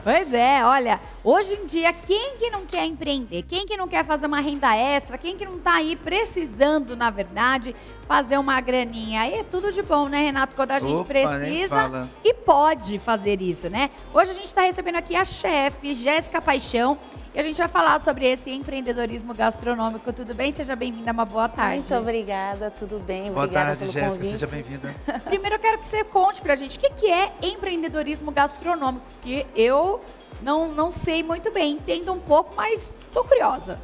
Pois é, olha, hoje em dia, quem que não quer empreender? Quem que não quer fazer uma renda extra? Quem que não tá aí precisando, na verdade, fazer uma graninha? Aí é tudo de bom, né, Renato? Quando a gente precisa e pode fazer isso, né? Hoje a gente está recebendo aqui a chefe, Jéssica Paixão, e a gente vai falar sobre esse empreendedorismo gastronômico. Tudo bem? Seja bem-vinda, uma boa tarde. Muito obrigada, tudo bem? Boa Obrigada tarde, pelo Jéssica, convite. seja bem-vinda. Primeiro eu quero que você conte pra gente o que é empreendedorismo gastronômico, porque eu não sei muito bem, entendo um pouco, mas tô curiosa.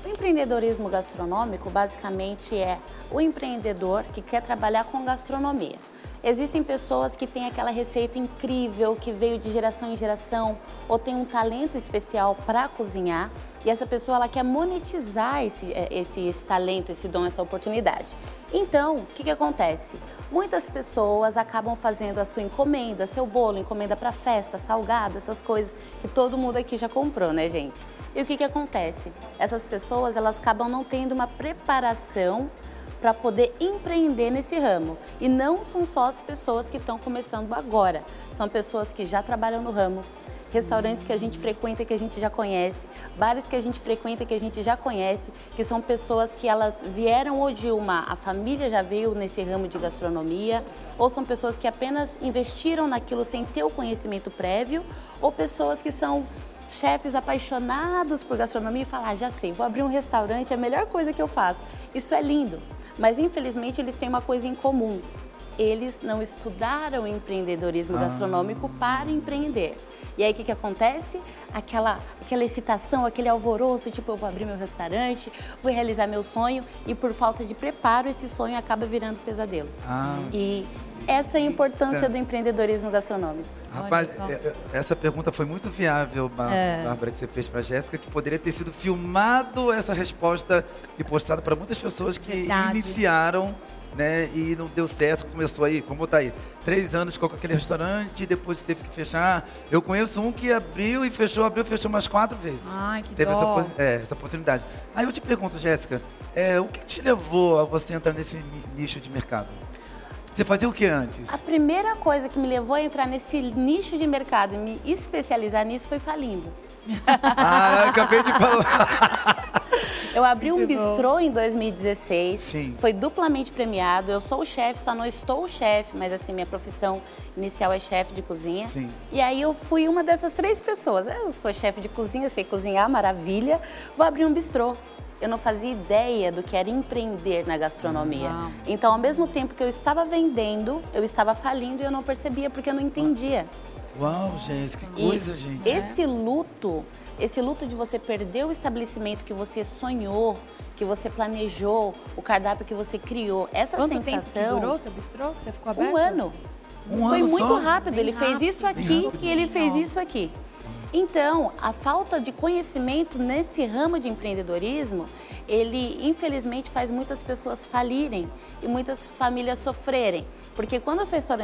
O empreendedorismo gastronômico basicamente é o empreendedor que quer trabalhar com gastronomia. Existem pessoas que têm aquela receita incrível que veio de geração em geração ou tem um talento especial para cozinhar e essa pessoa ela quer monetizar esse talento, esse dom, essa oportunidade. Então, o que acontece? Muitas pessoas acabam fazendo a sua encomenda, seu bolo, encomenda para festa, salgado, essas coisas que todo mundo aqui já comprou, né, gente? E o que acontece? Essas pessoas elas acabam não tendo uma preparação para poder empreender nesse ramo. E não são só as pessoas que estão começando agora, são pessoas que já trabalham no ramo, restaurantes que a gente frequenta, que a gente já conhece, bares que a gente frequenta, que a gente já conhece, que são pessoas que elas vieram ou de a família já veio nesse ramo de gastronomia, ou são pessoas que apenas investiram naquilo sem ter o conhecimento prévio, ou pessoas que são chefes apaixonados por gastronomia e falam, já sei, vou abrir um restaurante, é a melhor coisa que eu faço. Isso é lindo, mas infelizmente eles têm uma coisa em comum. Eles não estudaram empreendedorismo gastronômico para empreender. E aí o que acontece? Aquela excitação, aquele alvoroço, tipo, eu vou abrir meu restaurante, vou realizar meu sonho e por falta de preparo esse sonho acaba virando pesadelo. E essa é a importância do empreendedorismo gastronômico. Rapaz, essa pergunta foi muito viável, Bárbara, que você fez para a Jéssica, que poderia ter sido filmado essa resposta e postada para muitas pessoas que iniciaram, né, e não deu certo, começou aí, vamos botar aí, 3 anos com aquele restaurante, depois teve que fechar. Eu conheço um que abriu e fechou umas 4 vezes. Ai, que teve dó. essa oportunidade. Aí eu te pergunto, Jéssica, o que te levou a você entrar nesse nicho de mercado? Você fazia o que antes? A primeira coisa que me levou a entrar nesse nicho de mercado e me especializar nisso foi falindo. Acabei de falar. Eu abri um bistrô em 2016, Sim. Foi duplamente premiado. Eu sou o chefe, só não estou o chefe, mas assim, minha profissão inicial é chefe de cozinha. Sim. E aí eu fui uma dessas 3 pessoas. Eu sou chefe de cozinha, sei cozinhar, maravilha, vou abrir um bistrô. Eu não fazia ideia do que era empreender na gastronomia. Então, ao mesmo tempo que eu estava vendendo, eu estava falindo e eu não percebia porque eu não entendia. Uau, gente, que coisa, gente. Esse luto de você perder o estabelecimento que você sonhou, que você planejou, o cardápio que você criou, essa Quanto sensação... tempo que durou seu bistrô, que você ficou aberto? 1 ano. Foi ano muito só? rápido, Bem ele rápido, fez isso aqui e ele fez isso aqui. Então, a falta de conhecimento nesse ramo de empreendedorismo, ele infelizmente faz muitas pessoas falirem e muitas famílias sofrerem. Porque quando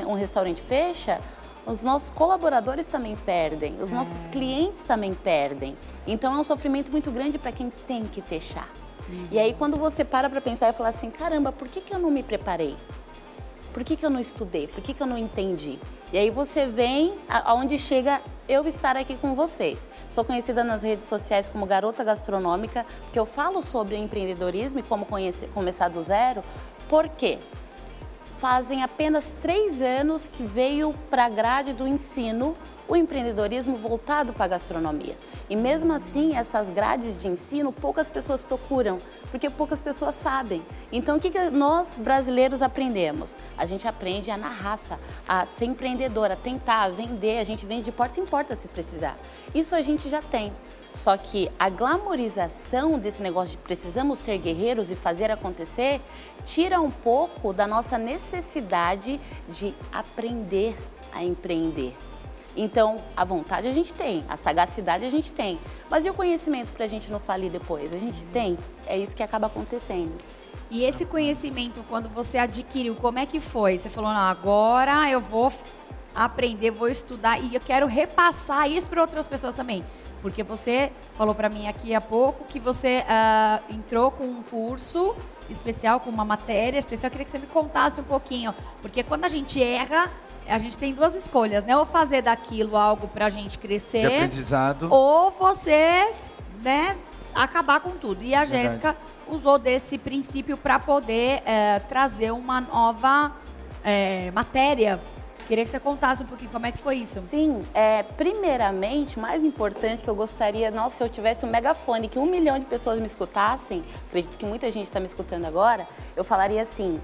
um restaurante fecha, os nossos colaboradores também perdem, os nossos clientes também perdem. Então é um sofrimento muito grande para quem tem que fechar. E aí quando você para pensar e falar assim, caramba, por que eu não me preparei? Por que eu não estudei? Por que eu não entendi? E aí você vem aonde chega eu estar aqui com vocês. Sou conhecida nas redes sociais como Garota Gastronômica, porque eu falo sobre empreendedorismo e como começar do zero. Por quê? Fazem apenas 3 anos que veio para a grade do ensino o empreendedorismo voltado para a gastronomia. E mesmo assim, essas grades de ensino, poucas pessoas procuram, porque poucas pessoas sabem. Então, o que nós brasileiros aprendemos? A gente aprende na raça, a ser empreendedor, a tentar, a vender, a gente vende de porta em porta se precisar. Isso a gente já tem. Só que a glamorização desse negócio de precisamos ser guerreiros e fazer acontecer, tira um pouco da nossa necessidade de aprender a empreender. Então, a vontade a gente tem, a sagacidade a gente tem, mas e o conhecimento para a gente não falir depois? A gente tem, é isso que acaba acontecendo. E esse conhecimento, quando você adquiriu, como é que foi? Você falou, não, agora eu vou aprender, vou estudar e eu quero repassar isso para outras pessoas também. Porque você falou para mim aqui há pouco que você entrou com um curso especial, com uma matéria especial. Eu queria que você me contasse um pouquinho. Porque quando a gente erra, a gente tem duas escolhas, né? Ou fazer daquilo algo pra gente crescer. De aprendizado. Ou você, né, acabar com tudo. E a Jéssica usou desse princípio para poder trazer uma nova matéria. Queria que você contasse um pouquinho como é que foi isso. Sim, primeiramente, o mais importante que eu gostaria, nossa, se eu tivesse um megafone, que 1 milhão de pessoas me escutassem, acredito que muita gente está me escutando agora, eu falaria assim,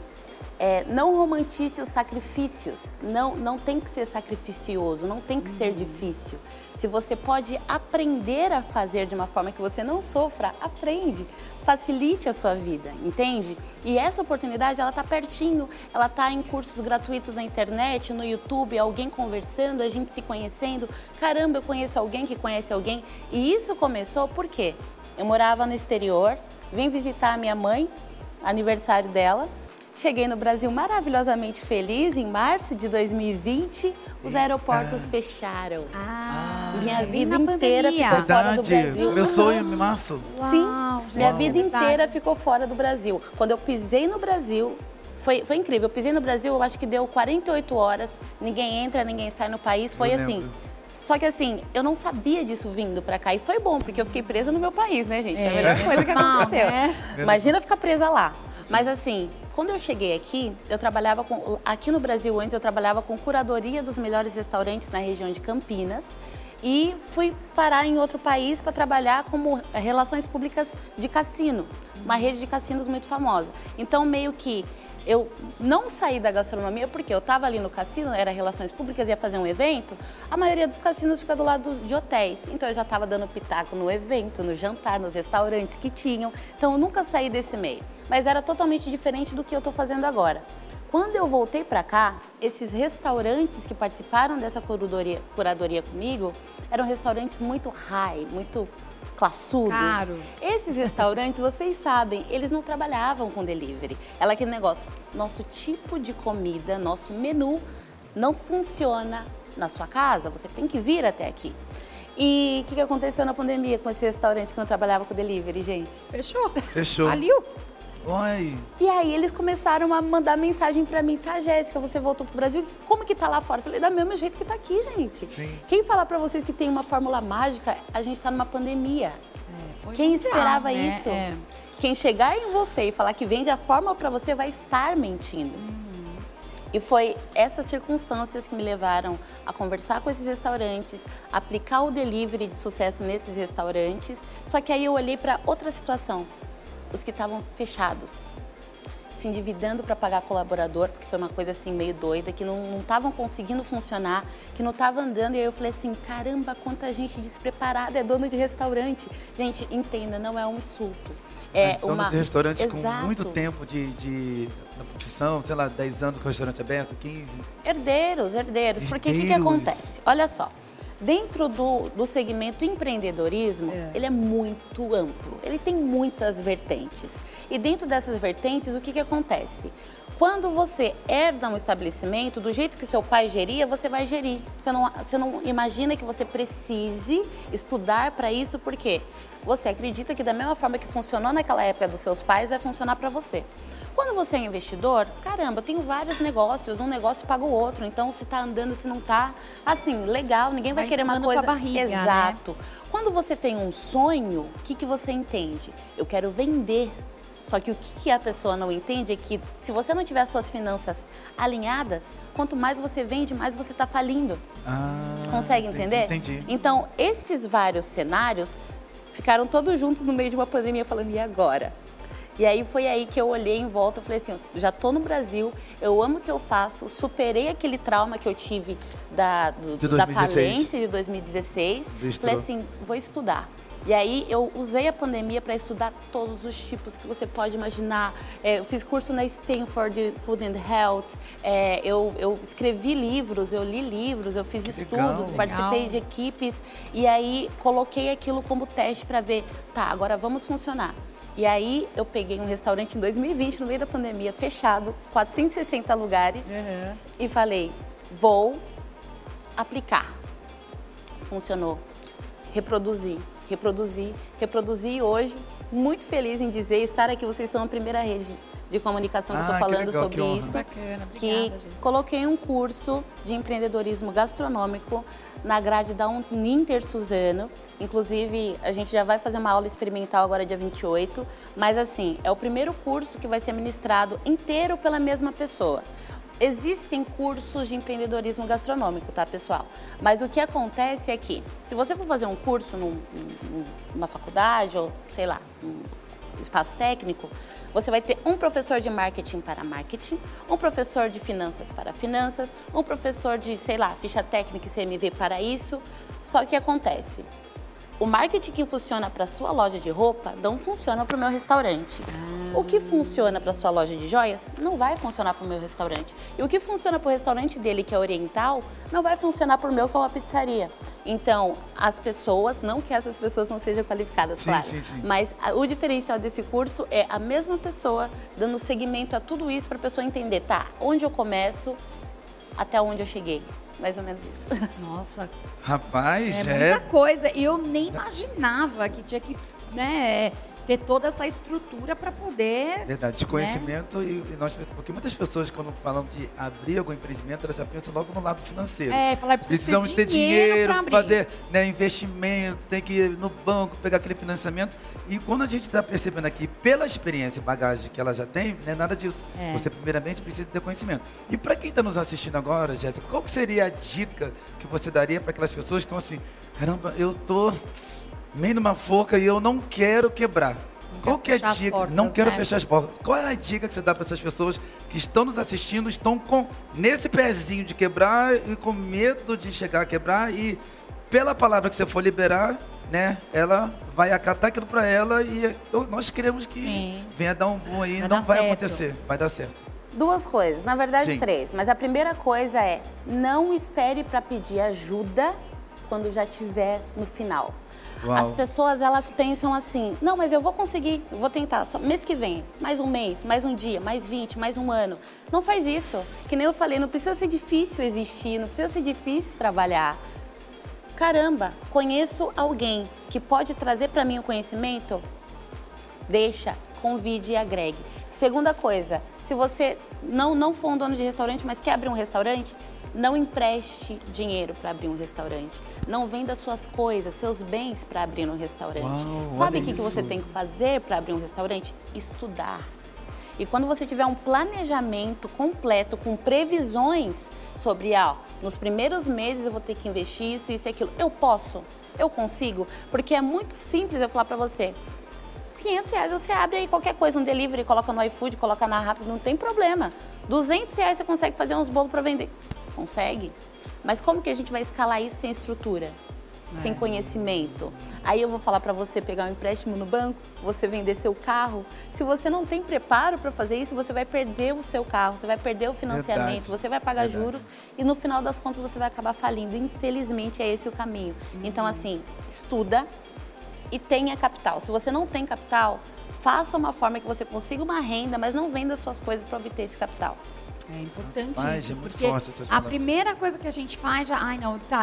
não romantize os sacrifícios, não tem que ser sacrificioso, não tem que ser difícil. Se você pode aprender a fazer de uma forma que você não sofra, aprende. Facilite a sua vida, entende? E essa oportunidade, ela tá pertinho, ela tá em cursos gratuitos na internet, no YouTube, alguém conversando, a gente se conhecendo. Caramba, eu conheço alguém que conhece alguém. E isso começou por quê? Eu morava no exterior, vim visitar a minha mãe, aniversário dela. Cheguei no Brasil maravilhosamente feliz, em março de 2020, os aeroportos fecharam. Minha vida inteira ficou fora do Brasil. Meu sonho em março. Uau, sim, minha vida inteira ficou fora do Brasil. Quando eu pisei no Brasil, foi incrível. Eu pisei no Brasil, eu acho que deu 48 horas, ninguém entra, ninguém sai no país, foi assim. Só que assim, eu não sabia disso vindo pra cá. E foi bom, porque eu fiquei presa no meu país, né, gente? Foi a melhor coisa que aconteceu. Imagina ficar presa lá. Mas assim, quando eu cheguei aqui, eu trabalhava aqui no Brasil antes, eu trabalhava com curadoria dos melhores restaurantes na região de Campinas e fui parar em outro país para trabalhar como relações públicas de cassino, uma rede de cassinos muito famosa. Então, meio que eu não saí da gastronomia porque eu estava ali no cassino, era relações públicas, ia fazer um evento, a maioria dos cassinos fica do lado de hotéis. Então eu já estava dando pitaco no evento, no jantar, nos restaurantes que tinham. Então eu nunca saí desse meio, mas era totalmente diferente do que eu estou fazendo agora. Quando eu voltei para cá, esses restaurantes que participaram dessa curadoria comigo, eram restaurantes muito high, muito classudos. Caros. Esses restaurantes, vocês sabem, eles não trabalhavam com delivery. Ela aquele negócio, nosso tipo de comida, nosso menu não funciona na sua casa, você tem que vir até aqui. E o que aconteceu na pandemia com esses restaurantes que não trabalhavam com delivery, gente? Fechou. Fechou. Faliu. Oi. E aí eles começaram a mandar mensagem pra mim, tá, Jéssica, você voltou pro Brasil, como que tá lá fora? Eu falei, da mesmo jeito que tá aqui, gente. Sim. Quem falar pra vocês que tem uma fórmula mágica, a gente tá numa pandemia. Quem mundial, esperava né? isso? Quem chegar em você e falar que vende a fórmula pra você vai estar mentindo. E foi essas circunstâncias que me levaram a conversar com esses restaurantes, aplicar o delivery de sucesso nesses restaurantes, só que aí eu olhei pra outra situação. Os que estavam fechados, se endividando para pagar colaborador, porque foi uma coisa assim meio doida, que não estavam conseguindo funcionar, que não estava andando. E aí eu falei assim, caramba, quanta gente despreparada é dono de restaurante. Gente, entenda, não é um insulto. Dono de restaurante Exato. com muito tempo de profissão, sei lá, 10 anos com o restaurante aberto, 15. Herdeiros. Porque o que acontece? Olha só. Dentro do segmento empreendedorismo, ele é muito amplo, ele tem muitas vertentes. E dentro dessas vertentes, o que acontece? Quando você herda um estabelecimento, do jeito que seu pai geria, você vai gerir. Você não imagina que você precise estudar para isso, porque você acredita que da mesma forma que funcionou naquela época dos seus pais, vai funcionar para você. Quando você é investidor, caramba, eu tenho vários negócios, um negócio paga o outro, então se tá andando, se não tá, assim, legal, ninguém vai querer uma coisa... Com a barriga, exato. Né? Quando você tem um sonho, o que você entende? Eu quero vender. Só que o que a pessoa não entende é que se você não tiver suas finanças alinhadas, quanto mais você vende, mais você tá falindo. Consegue entender? Entendi. Então, esses vários cenários ficaram todos juntos no meio de uma pandemia falando, e agora? E aí foi aí que eu olhei em volta e falei assim, já tô no Brasil, eu amo o que eu faço, superei aquele trauma que eu tive da falência de 2016. Falei assim, vou estudar. E aí eu usei a pandemia para estudar todos os tipos que você pode imaginar. Eu fiz curso na Stanford de Food and Health, eu escrevi livros, eu li livros, eu fiz estudos, participei de equipes. E aí coloquei aquilo como teste para ver, tá, agora vamos funcionar. E aí eu peguei um restaurante em 2020, no meio da pandemia, fechado, 460 lugares, e falei, vou aplicar. Funcionou. Reproduzi e hoje, muito feliz em dizer, estar aqui, vocês são a primeira rede de comunicação que eu tô falando legal, sobre isso. Bacana, obrigada, Que Jéssica. coloquei um curso de empreendedorismo gastronômico na grade da Uninter Suzano. Inclusive, a gente já vai fazer uma aula experimental agora dia 28, mas assim, é o primeiro curso que vai ser ministrado inteiro pela mesma pessoa. Existem cursos de empreendedorismo gastronômico, tá, pessoal? Mas o que acontece é que, se você for fazer um curso numa faculdade ou, sei lá, um espaço técnico, você vai ter um professor de marketing para marketing, um professor de finanças para finanças, um professor de, sei lá, ficha técnica e CMV para isso. Só que acontece, o marketing que funciona para sua loja de roupa não funciona para o meu restaurante. O que funciona para sua loja de joias não vai funcionar para o meu restaurante. E o que funciona para o restaurante dele, que é oriental, não vai funcionar para o meu, que é uma pizzaria. Então, as pessoas, não que essas pessoas não sejam qualificadas, claro, mas o diferencial desse curso é a mesma pessoa dando seguimento a tudo isso para a pessoa entender, tá, onde eu começo, até onde eu cheguei. Mais ou menos isso. Nossa, Rapaz, muita coisa. Eu nem imaginava que tinha que, né, ter toda essa estrutura para poder... Verdade, de conhecimento, né? Porque muitas pessoas, quando falam de abrir algum empreendimento, elas já pensam logo no lado financeiro. Falar, precisamos ter dinheiro, fazer, né, investimento, tem que ir no banco, pegar aquele financiamento. E quando a gente está percebendo aqui, pela experiência e bagagem que ela já tem, não é nada disso. Você, primeiramente, precisa ter conhecimento. E para quem está nos assistindo agora, Jéssica, qual que seria a dica que você daria para aquelas pessoas que estão assim, caramba, eu tô meio numa forca e eu não quero quebrar? Qual que é a dica? Portas, não quero né? fechar as portas. Qual é a dica que você dá para essas pessoas que estão nos assistindo, estão nesse pezinho de quebrar e com medo de chegar a quebrar e pela palavra que você for liberar, né, ela vai acatar aquilo para ela e nós queremos que venha dar um boom aí, não vai acontecer, vai dar certo. Duas coisas, na verdade Sim. 3, mas a primeira coisa é, não espere para pedir ajuda quando já estiver no final. Uau. As pessoas, elas pensam assim, não, mas eu vou conseguir, eu vou tentar, só mês que vem, mais um mês, mais um dia, mais 20, mais um ano. Não faz isso. Que nem eu falei, não precisa ser difícil existir, não precisa ser difícil trabalhar. Caramba, conheço alguém que pode trazer para mim o conhecimento? Deixa, convide e agregue. Segunda coisa, se você não for um dono de restaurante, mas quer abrir um restaurante, não empreste dinheiro para abrir um restaurante. Não venda suas coisas, seus bens para abrir um restaurante. Uau, Sabe o que isso. você tem que fazer para abrir um restaurante? Estudar. E quando você tiver um planejamento completo, com previsões sobre, nos primeiros meses eu vou ter que investir isso, isso e aquilo. Eu posso? Eu consigo? Porque é muito simples eu falar para você. R$500 você abre aí qualquer coisa, um delivery, coloca no iFood, coloca na Rappi, não tem problema. R$200 você consegue fazer uns bolos para vender. Consegue. Mas como que a gente vai escalar isso sem estrutura? Sem conhecimento? Aí eu vou falar para você pegar um empréstimo no banco, você vender seu carro. Se você não tem preparo para fazer isso, você vai perder o seu carro, você vai perder o financiamento, você vai pagar juros e no final das contas você vai acabar falindo. Infelizmente é esse o caminho. Então assim, estuda e tenha capital. Se você não tem capital, faça uma forma que você consiga uma renda, mas não venda suas coisas para obter esse capital. É importante isso, É muito porque forte essas a palavras. primeira coisa que a gente faz já,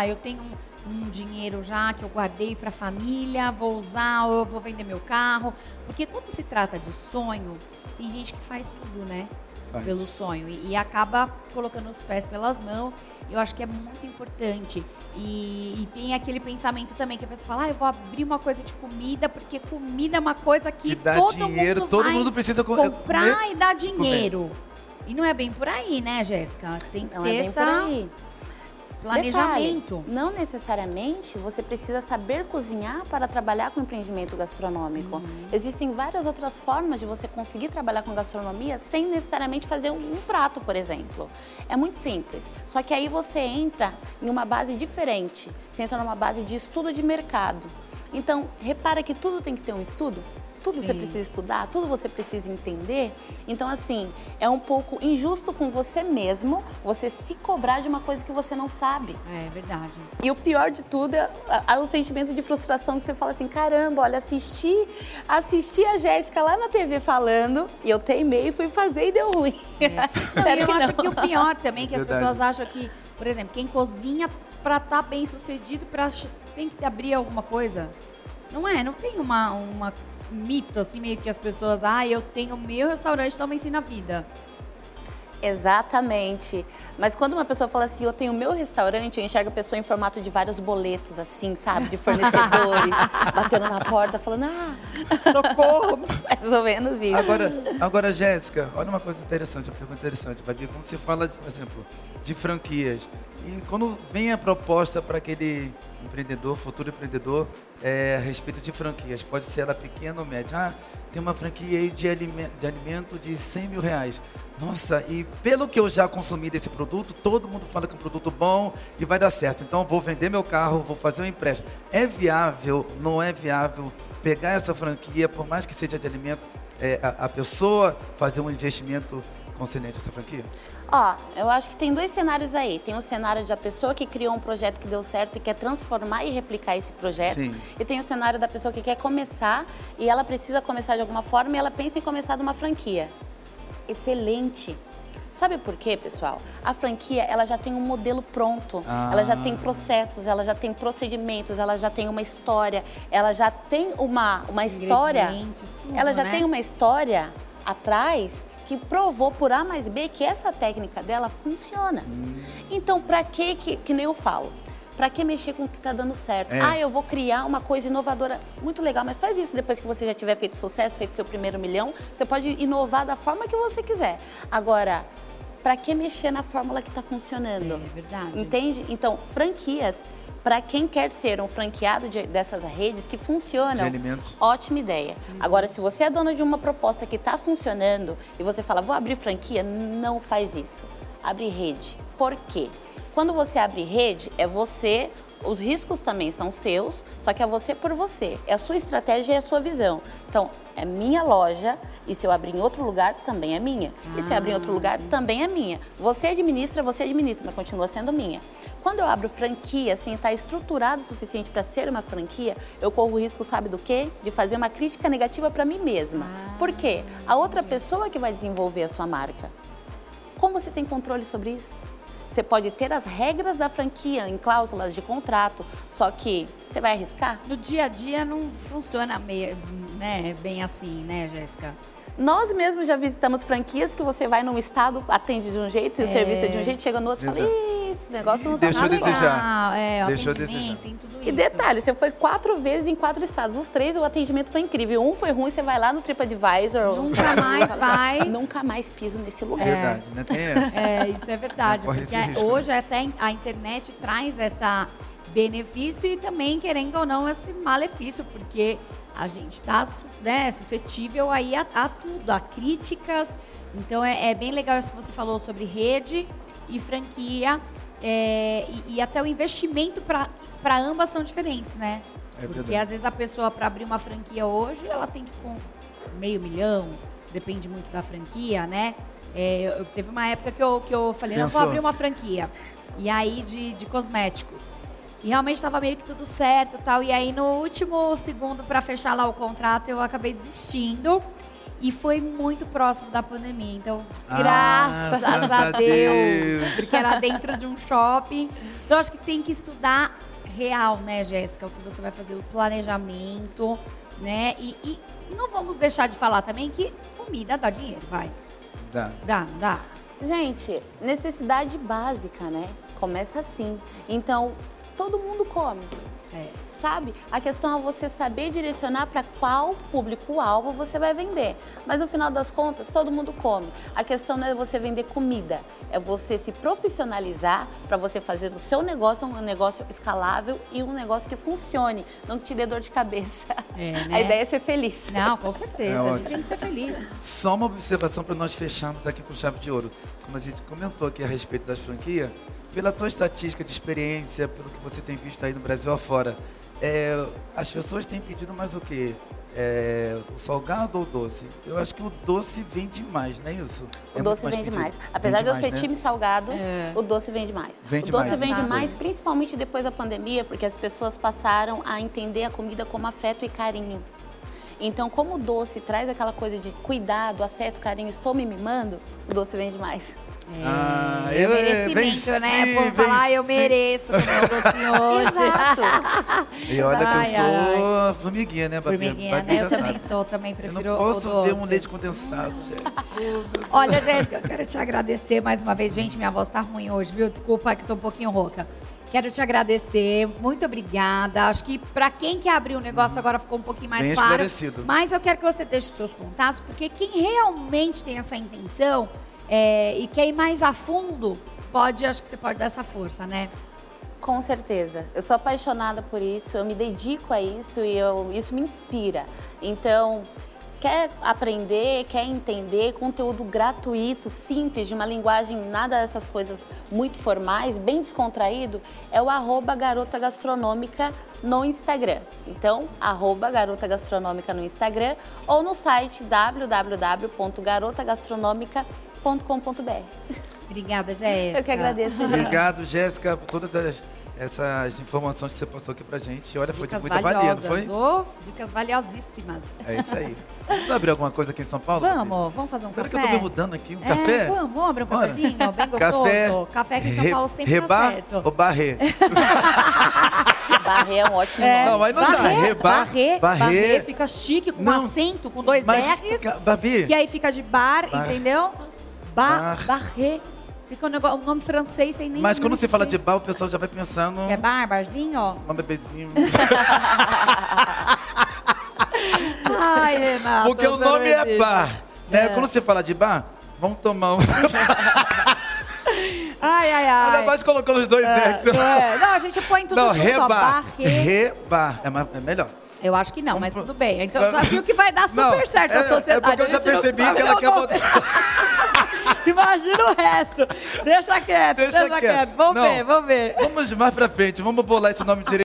eu tenho um dinheiro já que eu guardei para a família, vou usar, ou eu vou vender meu carro. Porque quando se trata de sonho, tem gente que faz tudo, né? Pelo sonho e acaba colocando os pés pelas mãos. Eu acho que é muito importante. E tem aquele pensamento também que a pessoa fala, eu vou abrir uma coisa de comida, porque comida é uma coisa que todo mundo precisa comprar comer, e dar dinheiro. E não é bem por aí, né, Jéssica? Tem que ter esse planejamento. Detalhe, não necessariamente você precisa saber cozinhar para trabalhar com empreendimento gastronômico. Existem várias outras formas de você conseguir trabalhar com gastronomia sem necessariamente fazer um prato, por exemplo. É muito simples. Só que aí você entra em uma base diferente. Você entra numa base de estudo de mercado. Então, repara que tudo tem que ter um estudo. Tudo você precisa estudar, tudo você precisa entender. Então, assim, é um pouco injusto com você mesmo, você se cobrar de uma coisa que você não sabe. É verdade. E o pior de tudo é o sentimento de frustração que você fala assim, caramba, olha, assisti a Jéssica lá na TV falando, e eu teimei, fui fazer e deu ruim. Eu acho que o pior também, que as pessoas acham que, por exemplo, quem cozinha para estar bem sucedido, tem que abrir alguma coisa. Não tem mito, assim, meio que as pessoas, eu tenho meu restaurante, então venci na vida. Exatamente. Mas quando uma pessoa fala assim, eu tenho meu restaurante, eu enxergo a pessoa em formato de vários boletos, assim, sabe? De fornecedores, batendo na porta, falando, socorro! Mais ou menos isso. Agora, Jéssica, olha uma coisa interessante, uma pergunta interessante, Babi. Quando você fala, por exemplo, de franquias, e quando vem a proposta para aquele empreendedor, futuro empreendedor, a respeito de franquias, pode ser ela pequena ou média. Tem uma franquia aí de alimento de 100 mil reais. Nossa, e pelo que eu já consumi desse produto, todo mundo fala que é um produto bom e vai dar certo. Então, vou vender meu carro, vou fazer um empréstimo. É viável, não é viável pegar essa franquia, por mais que seja de alimento, a pessoa fazer um investimento concernente a essa franquia? Eu acho que tem dois cenários aí. Tem o cenário da pessoa que criou um projeto que deu certo e quer transformar e replicar esse projeto. Sim. E tem o cenário da pessoa que quer começar e ela precisa começar de alguma forma e ela pensa em começar de uma franquia. Excelente. Sabe por quê, pessoal? A franquia, ela já tem um modelo pronto, ela já tem processos, ela já tem procedimentos, ela já tem uma história, ela já tem uma história, tudo, ela já né? tem uma história atrás que provou por A mais B que essa técnica dela funciona. Então, pra que nem eu falo? Pra que mexer com o que tá dando certo? Eu vou criar uma coisa inovadora. Muito legal, mas faz isso depois que você já tiver feito sucesso, feito seu primeiro milhão. Você pode inovar da forma que você quiser. Agora, pra que mexer na fórmula que tá funcionando? É verdade. Entende? Então, franquias, para quem quer ser um franqueado dessas redes que funcionam, de alimentos. Ótima ideia. Agora, se você é dona de uma proposta que está funcionando e você fala, vou abrir franquia, não faz isso. Abre rede. Por quê? Quando você abre rede, é você, os riscos também são seus, só que é você por você. É a sua estratégia e a sua visão. Então, é minha loja e se eu abrir em outro lugar, também é minha. E se eu abrir em outro lugar, também é minha. Você administra, mas continua sendo minha. Quando eu abro franquia, assim, está estruturado o suficiente para ser uma franquia, eu corro o risco, sabe do quê? De fazer uma crítica negativa para mim mesma. Por quê? A outra pessoa que vai desenvolver a sua marca. Como você tem controle sobre isso? Você pode ter as regras da franquia em cláusulas de contrato, só que você vai arriscar? No dia a dia não funciona bem assim, né, Jéssica? Nós mesmos já visitamos franquias que você vai num estado, atende de um jeito, e o serviço é de um jeito, chega no outro e fala, esse negócio não tá deixou legal. desejar. Deixou desejar. Tem tudo isso. E detalhe, você foi 4 vezes em 4 estados. Os 3, o atendimento foi incrível. Um foi ruim, você vai lá no TripAdvisor. Nunca mais vai. Nunca mais piso nesse lugar. Verdade, né? Tem essa. Isso é verdade. Corre Porque esse risco, hoje até a internet traz essa benefício e também, querendo ou não, esse malefício, porque a gente está suscetível aí a tudo, a críticas. Então, é bem legal isso que você falou sobre rede e franquia. E até o investimento para ambas são diferentes, né? Porque às vezes a pessoa, para abrir uma franquia hoje, ela tem que com $500 mil, depende muito da franquia, né? Teve uma época que eu falei, não, vou abrir uma franquia. E aí de cosméticos. E realmente estava meio que tudo certo e tal. E aí no último segundo para fechar lá o contrato, eu acabei desistindo. E foi muito próximo da pandemia. Então, graças a Deus. Porque era dentro de um shopping. Então, acho que tem que estudar real, né, Jéssica? O que você vai fazer, o planejamento, né? E não vamos deixar de falar também que comida dá dinheiro, vai. Dá. Gente, necessidade básica, né? Começa assim. Então, todo mundo come. Sabe? A questão é você saber direcionar para qual público-alvo você vai vender. Mas no final das contas, todo mundo come. A questão não é você vender comida, é você se profissionalizar para você fazer do seu negócio um negócio escalável e um negócio que funcione, não que te dê dor de cabeça. Né? A ideia é ser feliz. Não, com certeza. A gente tem que ser feliz. Só uma observação para nós fecharmos aqui com chave de ouro. Como a gente comentou aqui a respeito das franquias, pela tua estatística de experiência, pelo que você tem visto aí no Brasil afora, as pessoas têm pedido mais o quê? O salgado ou o doce? Eu acho que o doce vende mais, não é isso? O doce vende mais. Apesar de eu ser time salgado, o doce vende mais. O doce vende mais, principalmente depois da pandemia, porque as pessoas passaram a entender a comida como afeto e carinho. Então, como o doce traz aquela coisa de cuidado, afeto, carinho, estou me mimando, o doce vende mais. É merecimento, né? O povo falar, eu mereço comer o docinho hoje. Exato. E olha que eu sou formiguinha, né, Babi? Formiguinha, né? Eu também sou, também prefiro o doce. Eu não posso ver um leite condensado, Jéssica. Olha, Jéssica, eu quero te agradecer mais uma vez. Gente, minha voz tá ruim hoje, viu? Desculpa que eu tô um pouquinho rouca. Quero te agradecer, muito obrigada. Acho que para quem quer abrir o negócio agora ficou um pouquinho mais bem claro. Esclarecido. Mas eu quero que você deixe os seus contatos, porque quem realmente tem essa intenção e quer ir mais a fundo, acho que você pode dar essa força, né? Com certeza. Eu sou apaixonada por isso, eu me dedico a isso e isso me inspira. Então, quer aprender, quer entender, conteúdo gratuito, simples, de uma linguagem, nada dessas coisas muito formais, bem descontraído, é o @garotagastronômica no Instagram. Então, @garotagastronômica no Instagram ou no site www.garotagastronômica.com.br. Obrigada, Jéssica. Eu que agradeço, Jéssica. Obrigado, Jéssica, por todas essas informações que você passou aqui pra gente. Olha, foi de muita valia, não foi? Dicas valiosíssimas. É isso aí. Vamos abrir alguma coisa aqui em São Paulo? Vamos fazer um Espera café? que eu tô me mudando aqui, café? Vamos abrir um cafezinho, bem gostoso. Café aqui em São Paulo sempre dá certo. Ou barré? Barré é um ótimo nome. Não, mas não dá. Barré fica chique, com acento, com 2 R's. Babi. E aí fica de bar, entendeu? Barré. Fica um nome francês sem nem. Mas quando você fala de bar, o pessoal já vai pensando. É barzinho, ó. Um bebezinho. Ai, Renato. Porque o nome é bar. Né? Quando você fala de bar, vamos tomar um. Ai. Ainda mais colocando os 2 R's. Não, a gente põe tudo junto, rebar. Rebar. É melhor. Eu acho que não, mas tudo bem. Então já viu que vai dar super certo a sociedade. É porque eu já percebi que ela quer botar. Imagina o resto. Deixa quieto. Vamos ver. Vamos mais pra frente, vamos bolar esse nome direito.